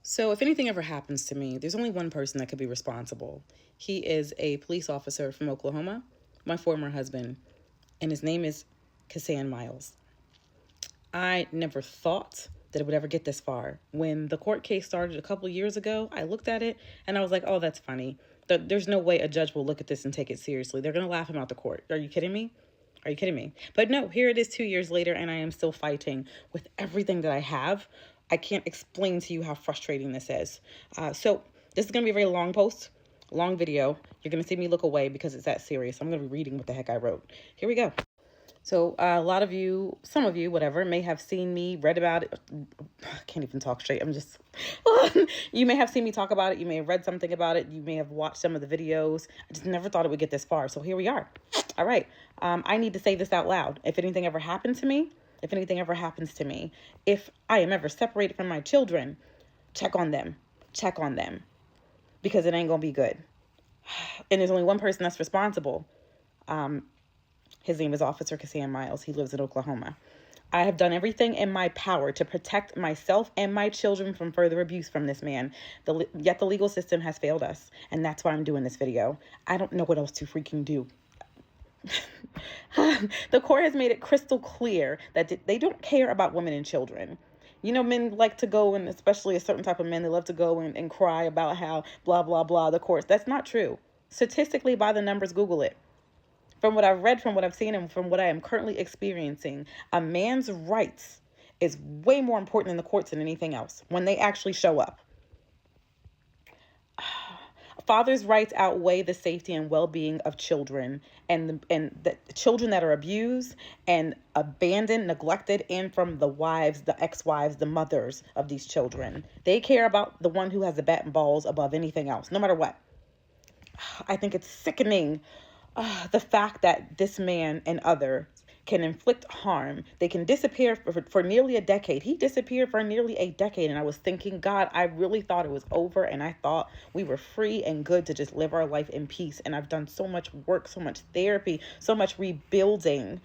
So if anything ever happens to me, there's only one person that could be responsible. He is a police officer from Oklahoma, my former husband, and his name is Kassan Miles. I never thought that it would ever get this far. When the court case started a couple years ago, I looked at it and I was like, oh, that's funny. There's no way a judge will look at this and take it seriously. They're going to laugh him out the court. Are you kidding me? Are you kidding me? But no, here it is 2 years later, and I am still fighting with everything that I have. I can't explain to you how frustrating this is. So this is going to be a very long post, long video. You're going to see me look away because it's that serious. I'm going to be reading what the heck I wrote. Here we go. So a lot of you, some of you, whatever, may have seen me, read about it. I can't even talk straight. You may have seen me talk about it. You may have read something about it. You may have watched some of the videos. I just never thought it would get this far. So here we are. All right. I need to say this out loud. If anything ever happened to me, if anything ever happens to me, if I am ever separated from my children, check on them, because it ain't going to be good. And there's only one person that's responsible. His name is Officer Kassan Miles. He lives in Oklahoma. I have done everything in my power to protect myself and my children from further abuse from this man. Yet the legal system has failed us. And that's why I'm doing this video. I don't know what else to freaking do. The court has made it crystal clear that they don't care about women and children. You know, men like to go, and especially a certain type of men, they love to go and cry about how blah, blah, blah, the courts. That's not true. Statistically, by the numbers, Google it. From what I've read, from what I've seen, and from what I am currently experiencing, a man's rights is way more important in the courts than anything else when they actually show up. Father's rights outweigh the safety and well-being of children, and the children that are abused and abandoned, neglected, and from the wives, the ex-wives, the mothers of these children. They care about the one who has the bat and balls above anything else, no matter what. I think it's sickening. The fact that this man and others can inflict harm. They can disappear for nearly a decade. He disappeared for nearly a decade. And I was thinking, God, I really thought it was over. And I thought we were free and good to just live our life in peace. And I've done so much work, so much therapy, so much rebuilding.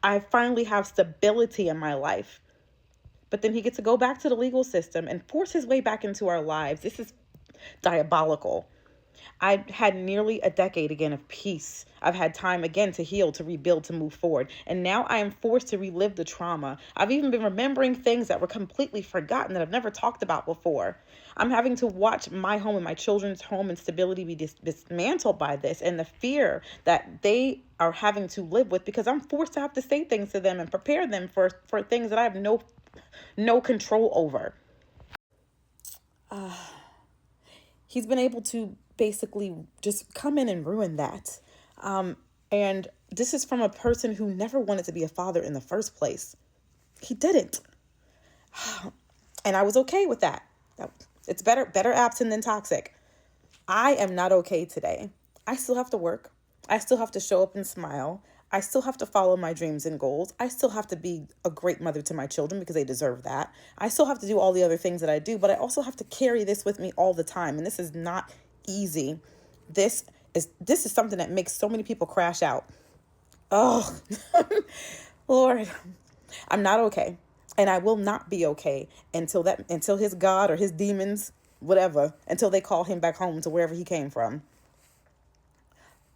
I finally have stability in my life. But then he gets to go back to the legal system and force his way back into our lives. This is diabolical. I had nearly a decade again of peace. I've had time again to heal, to rebuild, to move forward. And now I am forced to relive the trauma. I've even been remembering things that were completely forgotten that I've never talked about before. I'm having to watch my home and my children's home and stability be dismantled by this, and the fear that they are having to live with, because I'm forced to have to say things to them and prepare them for things that I have no control over. He's been able to basically just come in and ruin that. And this is from a person who never wanted to be a father in the first place. He didn't. And I was okay with that. It's better absent than toxic. I am not okay today. I still have to work. I still have to show up and smile. I still have to follow my dreams and goals. I still have to be a great mother to my children because they deserve that. I still have to do all the other things that I do, but I also have to carry this with me all the time. And this is not easy. This is something that makes so many people crash out. Oh, Lord, I'm not okay. And I will not be okay until his God or his demons, whatever, until they call him back home to wherever he came from.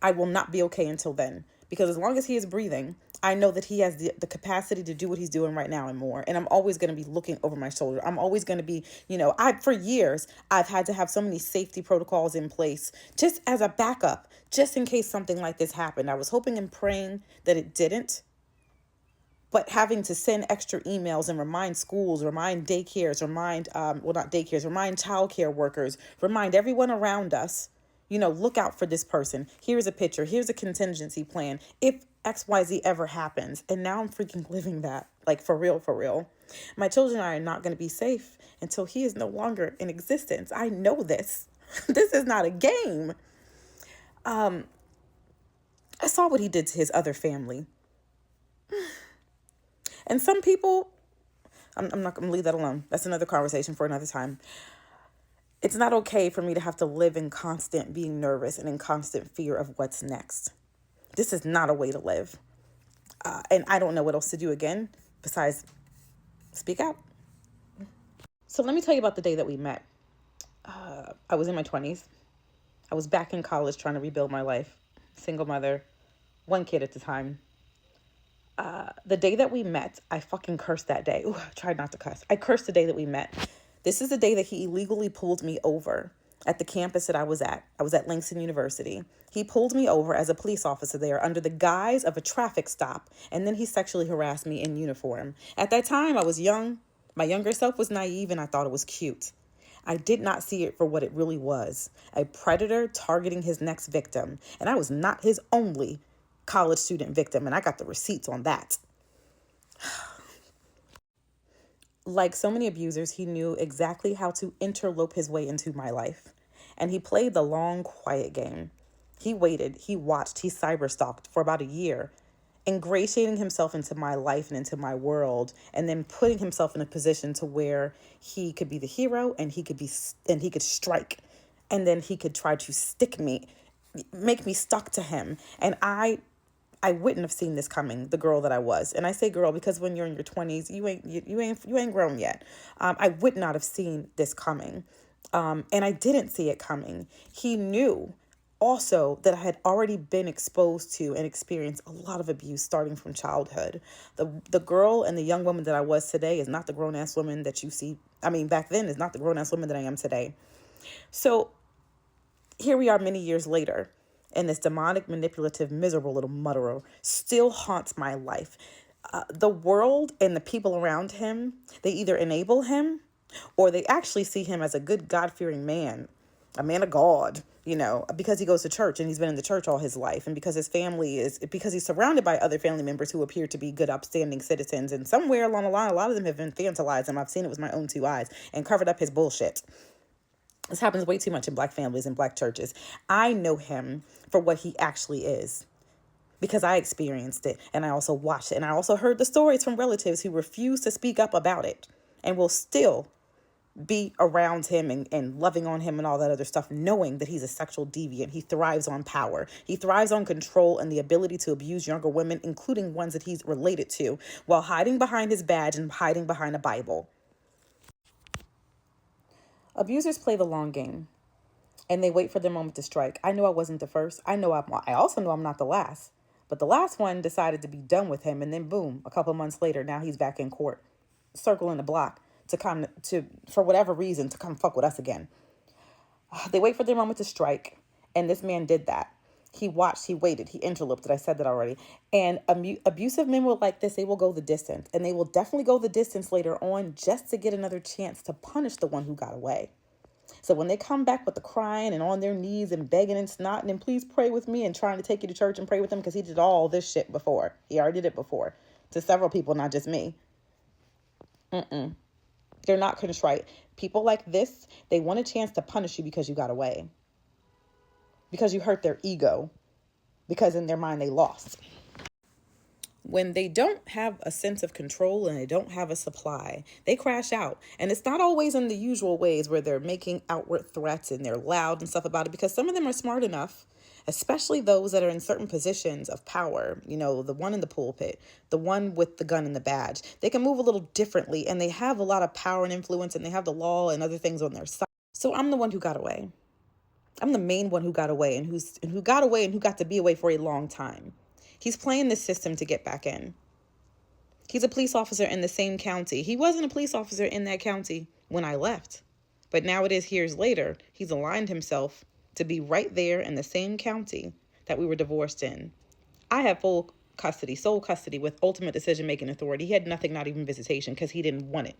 I will not be okay until then, because as long as he is breathing, I know that he has the capacity to do what he's doing right now and more. And I'm always going to be looking over my shoulder. I'm always going to be, for years, I've had to have so many safety protocols in place just as a backup, just in case something like this happened. I was hoping and praying that it didn't. But having to send extra emails and remind schools, remind daycares, remind childcare workers, remind everyone around us, look out for this person. Here's a picture. Here's a contingency plan if XYZ ever happens. And now I'm freaking living that, like for real, for real. My children are not going to be safe until he is no longer in existence. I know this. This is not a game. I saw what he did to his other family. And some people, I'm not going to leave that alone. That's another conversation for another time. It's not okay for me to have to live in constant being nervous and in constant fear of what's next. This is not a way to live. And I don't know what else to do again besides speak out. So let me tell you about the day that we met. I was in my 20s. I was back in college trying to rebuild my life. Single mother, one kid at the time. The day that we met, I fucking cursed that day. Ooh, I tried not to cuss. I cursed the day that we met. This is the day that he illegally pulled me over at the campus that I was at. I was at Langston University. He pulled me over as a police officer there under the guise of a traffic stop, and then he sexually harassed me in uniform. At that time, I was young. My younger self was naive, and I thought it was cute. I did not see it for what it really was, a predator targeting his next victim, and I was not his only college student victim, and I got the receipts on that. Like so many abusers, he knew exactly how to interlope his way into my life. And he played the long, quiet game. He waited, he watched, he cyberstalked for about a year, ingratiating himself into my life and into my world, and then putting himself in a position to where he could be the hero and he could strike. And then he could try to stick me, make me stuck to him. And I wouldn't have seen this coming, the girl that I was. And I say girl because when you're in your 20s, you ain't grown yet. I would not have seen this coming. And I didn't see it coming. He knew also that I had already been exposed to and experienced a lot of abuse starting from childhood. The girl and the young woman that I was today is not the grown-ass woman that you see. I mean, back then is not the grown-ass woman that I am today. So here we are many years later, and this demonic, manipulative, miserable little murderer still haunts my life. The world and the people around him, they either enable him or they actually see him as a good, God-fearing man, a man of God, because he goes to church and he's been in the church all his life, and because because he's surrounded by other family members who appear to be good, upstanding citizens. And somewhere along the line, a lot of them have infantilized him. I've seen it with my own two eyes and covered up his bullshit. This happens way too much in Black families and Black churches. I know him for what he actually is because I experienced it, and I also watched it, and I also heard the stories from relatives who refuse to speak up about it and will still be around him and loving on him and all that other stuff, knowing that he's a sexual deviant. He thrives on power. He thrives on control and the ability to abuse younger women, including ones that he's related to, while hiding behind his badge and hiding behind a Bible. Abusers play the long game, and they wait for their moment to strike. I know I wasn't the first. I also know I'm not the last. But the last one decided to be done with him, and then boom, a couple months later, now he's back in court, circling the block for whatever reason, to come fuck with us again. They wait for their moment to strike, and this man did that. He watched, he waited, he interloped. I said that already. And abusive men will like this. They will go the distance, and they will definitely go the distance later on just to get another chance to punish the one who got away. So when they come back with the crying and on their knees and begging and snotting and please pray with me and trying to take you to church and pray with them because he did all this shit before. He already did it before to several people, not just me. They're not contrite. People like this, they want a chance to punish you because you got away. Because you hurt their ego. Because in their mind they lost. When they don't have a sense of control and they don't have a supply, they crash out. And it's not always in the usual ways where they're making outward threats and they're loud and stuff about it, because some of them are smart enough, especially those that are in certain positions of power, the one in the pulpit, the one with the gun and the badge. They can move a little differently, and they have a lot of power and influence, and they have the law and other things on their side. So I'm the one who got away. I'm the main one who got away and who got away and who got to be away for a long time. He's playing this system to get back in. He's a police officer in the same county. He wasn't a police officer in that county when I left. But now it is years later. He's aligned himself to be right there in the same county that we were divorced in. I have full custody, sole custody with ultimate decision-making authority. He had nothing, not even visitation, because he didn't want it.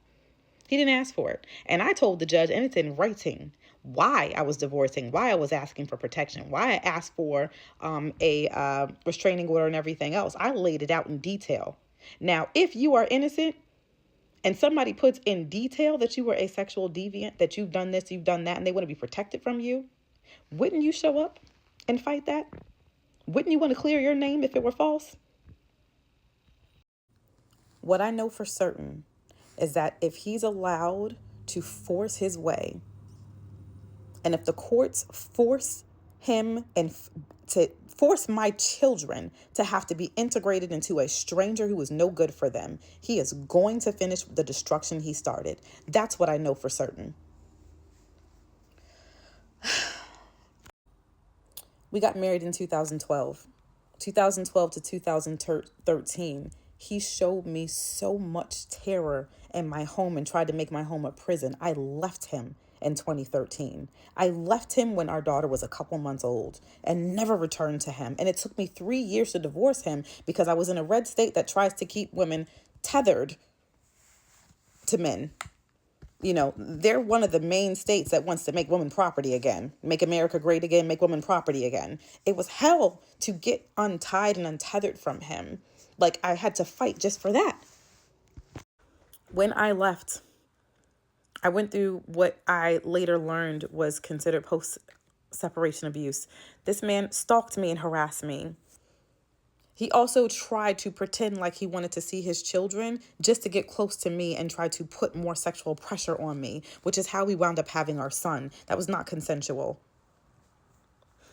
He didn't ask for it. And I told the judge, and it's in writing, why I was divorcing, why I was asking for protection, why I asked for a restraining order and everything else. I laid it out in detail. Now, if you are innocent and somebody puts in detail that you were a sexual deviant, that you've done this, you've done that, and they want to be protected from you, wouldn't you show up and fight that? Wouldn't you want to clear your name if it were false? What I know for certain is that if he's allowed to force his way, and if the courts force him to force my children to have to be integrated into a stranger who is no good for them. He is going to finish the destruction he started. That's what I know for certain. We got married in 2012. 2012 to 2013. He showed me so much terror in my home and tried to make my home a prison. I left him in 2013. I left him when our daughter was a couple months old and never returned to him. And it took me 3 years to divorce him because I was in a red state that tries to keep women tethered to men. You know, they're one of the main states that wants to make women property again, make America great again, make women property again. It was hell to get untied and untethered from him. Like, I had to fight just for that. When I left, I went through what I later learned was considered post-separation abuse. This man stalked me and harassed me. He also tried to pretend like he wanted to see his children just to get close to me and try to put more sexual pressure on me, which is how we wound up having our son. That was not consensual.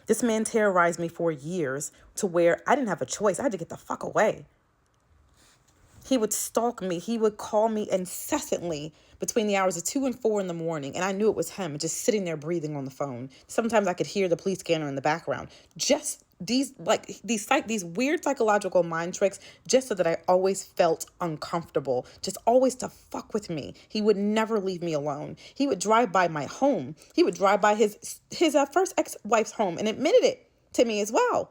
This man terrorized me for years to where I didn't have a choice. I had to get the fuck away. He would stalk me. He would call me incessantly between the hours of 2 and 4 in the morning. And I knew it was him just sitting there breathing on the phone. Sometimes I could hear the police scanner in the background. Just these weird psychological mind tricks, just so that I always felt uncomfortable, just always to fuck with me. He would never leave me alone. He would drive by my home. He would drive by his first ex-wife's home and admitted it to me as well.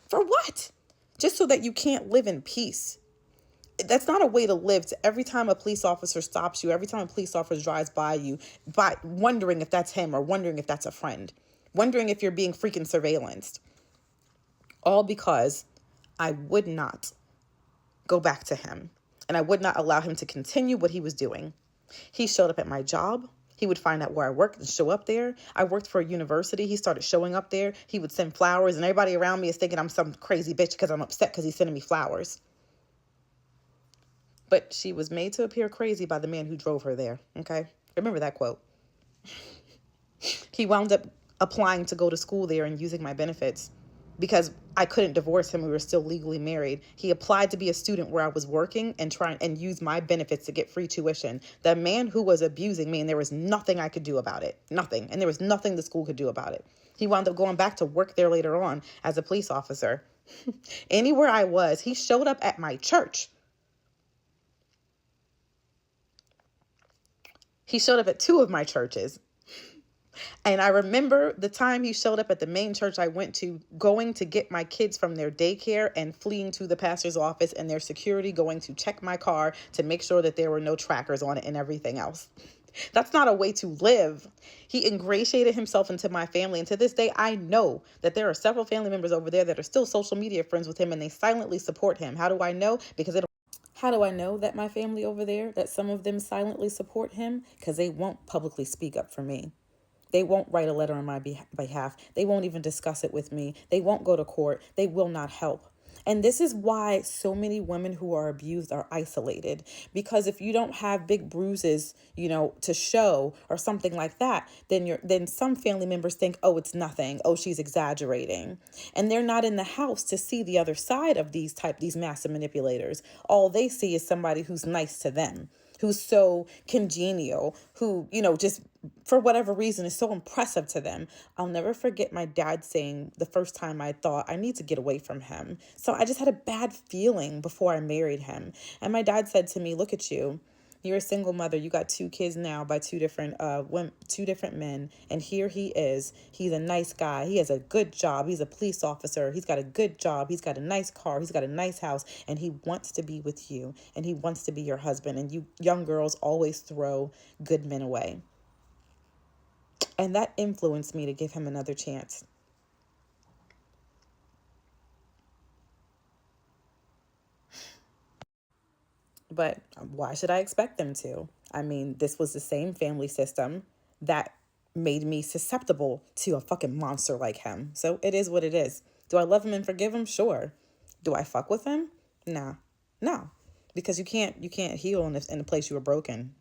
For what? Just so that you can't live in peace. That's not a way to live. To every time a police officer stops you, every time a police officer drives by you, by wondering if that's him or wondering if that's a friend, wondering if you're being freaking surveillanced. All because I would not go back to him and I would not allow him to continue what he was doing. He showed up at my job. He would find out where I worked and show up there. I worked for a university. He started showing up there. He would send flowers and everybody around me is thinking I'm some crazy bitch because I'm upset because he's sending me flowers. But she was made to appear crazy by the man who drove her there, okay? Remember that quote. He wound up applying to go to school there and using my benefits because I couldn't divorce him. We were still legally married. He applied to be a student where I was working and trying and use my benefits to get free tuition. The man who was abusing me, and there was nothing I could do about it. Nothing. And there was nothing the school could do about it. He wound up going back to work there later on as a police officer. Anywhere I was, he showed up at my church. He showed up at 2 of my churches. And I remember the time he showed up at the main church I went to, going to get my kids from their daycare and fleeing to the pastor's office and their security going to check my car to make sure that there were no trackers on it and everything else. That's not a way to live. He ingratiated himself into my family. And to this day, I know that there are several family members over there that are still social media friends with him and they silently support him. How do I know? How do I know that my family over there, that some of them silently support him? Because they won't publicly speak up for me. They won't write a letter on my behalf. They won't even discuss it with me. They won't go to court. They will not help. And this is why so many women who are abused are isolated. Because if you don't have big bruises, to show or something like that, then some family members think, oh, it's nothing. Oh, she's exaggerating. And they're not in the house to see the other side of these massive manipulators. All they see is somebody who's nice to them, who's so congenial, who, just for whatever reason is so impressive to them. I'll never forget my dad saying the first time I thought I need to get away from him. So I just had a bad feeling before I married him. And my dad said to me, look at you. You're a single mother. You got 2 kids now by 2 different men. And here he is. He's a nice guy. He has a good job. He's a police officer. He's got a good job. He's got a nice car. He's got a nice house. And he wants to be with you. And he wants to be your husband. And you young girls always throw good men away. And that influenced me to give him another chance. But why should I expect them to? I mean, this was the same family system that made me susceptible to a fucking monster like him. So it is what it is. Do I love him and forgive him? Sure. Do I fuck with him? Nah. No. Because you can't heal in the place you were broken.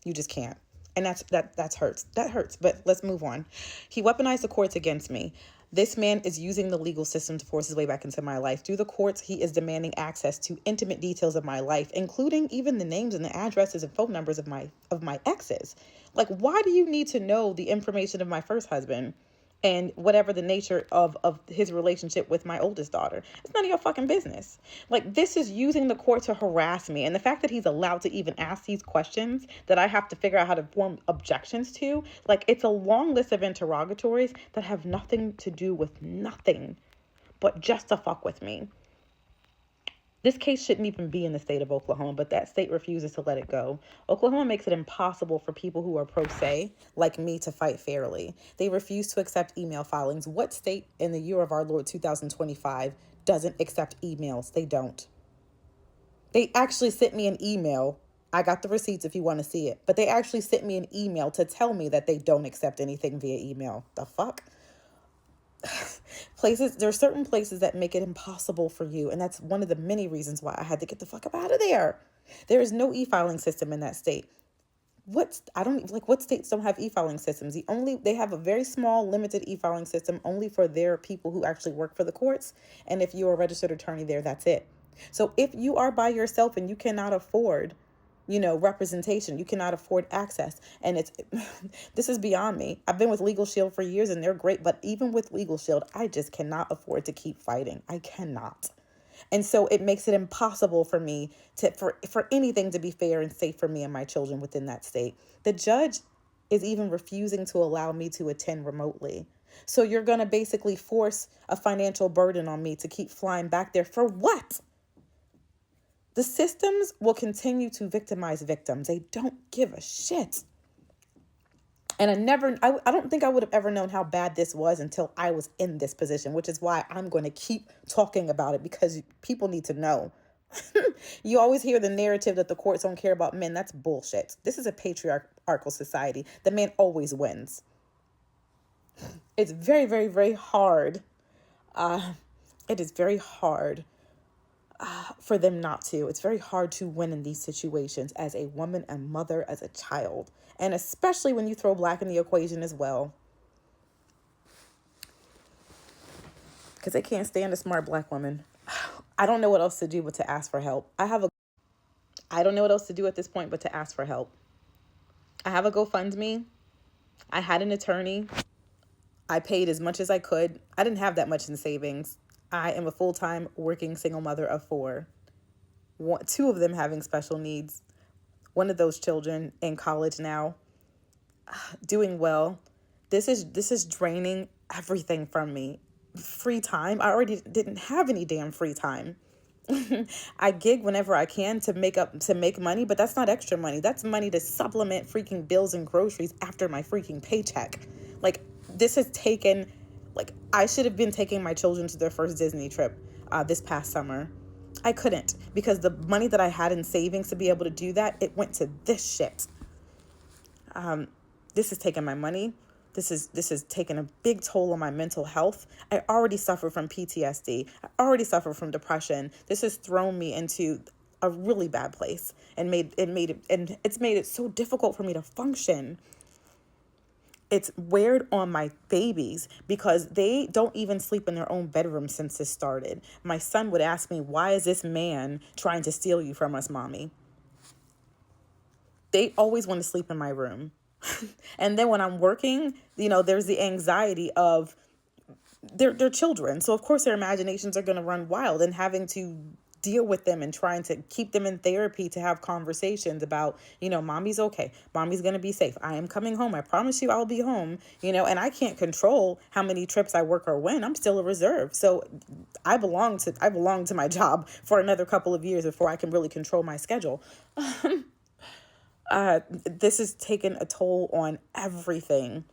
You just can't. And that hurts. That hurts. But let's move on. He weaponized the courts against me. This man is using the legal system to force his way back into my life. Through the courts, he is demanding access to intimate details of my life, including even the names and the addresses and phone numbers of my exes. Like, why do you need to know the information of my first husband and whatever the nature of his relationship with my oldest daughter? It's none of your fucking business. Like, this is using the court to harass me. And the fact that he's allowed to even ask these questions that I have to figure out how to form objections to, like, it's a long list of interrogatories that have nothing to do with nothing but just to fuck with me. This case shouldn't even be in the state of Oklahoma, but that state refuses to let it go. Oklahoma makes it impossible for people who are pro se, like me, to fight fairly. They refuse to accept email filings. What state in the year of our Lord 2025 doesn't accept emails? They don't. They actually sent me an email. I got the receipts if you want to see it. But they actually sent me an email to tell me that they don't accept anything via email. The fuck? There are certain places that make it impossible for you, and that's one of the many reasons why I had to get the fuck up out of there. There is no e-filing system in that state. What states don't have e-filing systems? They have a very small, limited e-filing system only for their people who actually work for the courts, and if you're a registered attorney there, that's it. So if you are by yourself and you cannot afford representation, you cannot afford access. And this is beyond me. I've been with Legal Shield for years and they're great, but even with Legal Shield, I just cannot afford to keep fighting. I cannot. And so it makes it impossible for me for anything to be fair and safe for me and my children within that state. The judge is even refusing to allow me to attend remotely. So you're going to basically force a financial burden on me to keep flying back there for what? The systems will continue to victimize victims. They don't give a shit. And I don't think I would have ever known how bad this was until I was in this position, which is why I'm going to keep talking about it, because people need to know. You always hear the narrative that the courts don't care about men. That's bullshit. This is a patriarchal society. The man always wins. It's very, very, very hard. It is very hard for them not to. It's very hard to win in these situations as a woman, a mother, as a child. And especially when you throw Black in the equation as well. Because they can't stand a smart Black woman. I don't know what else to do but to ask for help. I don't know what else to do at this point but to ask for help. I have a GoFundMe. I had an attorney. I paid as much as I could. I didn't have that much in savings. I am a full-time working single mother of 4. 2 of them having special needs. One of those children in college now, doing well. This is draining everything from me. Free time. I already didn't have any damn free time. I gig whenever I can to make money, but that's not extra money. That's money to supplement freaking bills and groceries after my freaking paycheck. Like, this has taken, I should have been taking my children to their first Disney trip this past summer. I couldn't, because the money that I had in savings to be able to do that, it went to this shit. This has taken my money. This has taken a big toll on my mental health. I already suffer from PTSD. I already suffer from depression. This has thrown me into a really bad place and it's made it so difficult for me to function. It's weird on my babies because they don't even sleep in their own bedroom since this started. My son would ask me, "Why is this man trying to steal you from us, mommy?" They always want to sleep in my room. And then when I'm working, there's the anxiety of they're children. So of course their imaginations are going to run wild, and having to deal with them and trying to keep them in therapy to have conversations about, mommy's okay. Mommy's going to be safe. I am coming home. I promise you I'll be home, and I can't control how many trips I work or when. I'm still a reserve. So I belong to my job for another couple of years before I can really control my schedule. This has taken a toll on everything.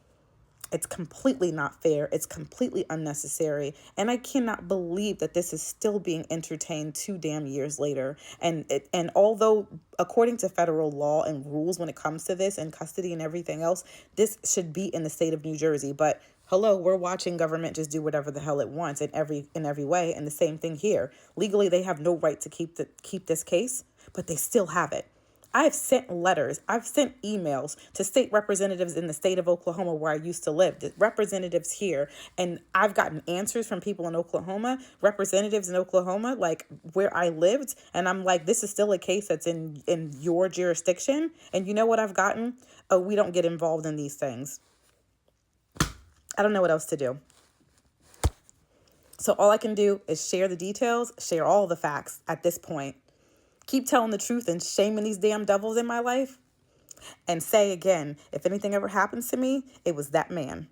It's completely not fair. It's completely unnecessary. And I cannot believe that this is still being entertained 2 damn years later. And although according to federal law and rules when it comes to this and custody and everything else, this should be in the state of New Jersey. But hello, we're watching government just do whatever the hell it wants in every way. And the same thing here. Legally, they have no right to keep this case, but they still have it. I've sent letters, I've sent emails to state representatives in the state of Oklahoma where I used to live, the representatives here, and I've gotten answers from people in Oklahoma, representatives in Oklahoma, like where I lived, and I'm like, this is still a case that's in your jurisdiction. And you know what I've gotten? Oh, we don't get involved in these things. I don't know what else to do. So all I can do is share the details, share all the facts at this point. Keep telling the truth and shaming these damn devils in my life. And say again, if anything ever happens to me, it was that man.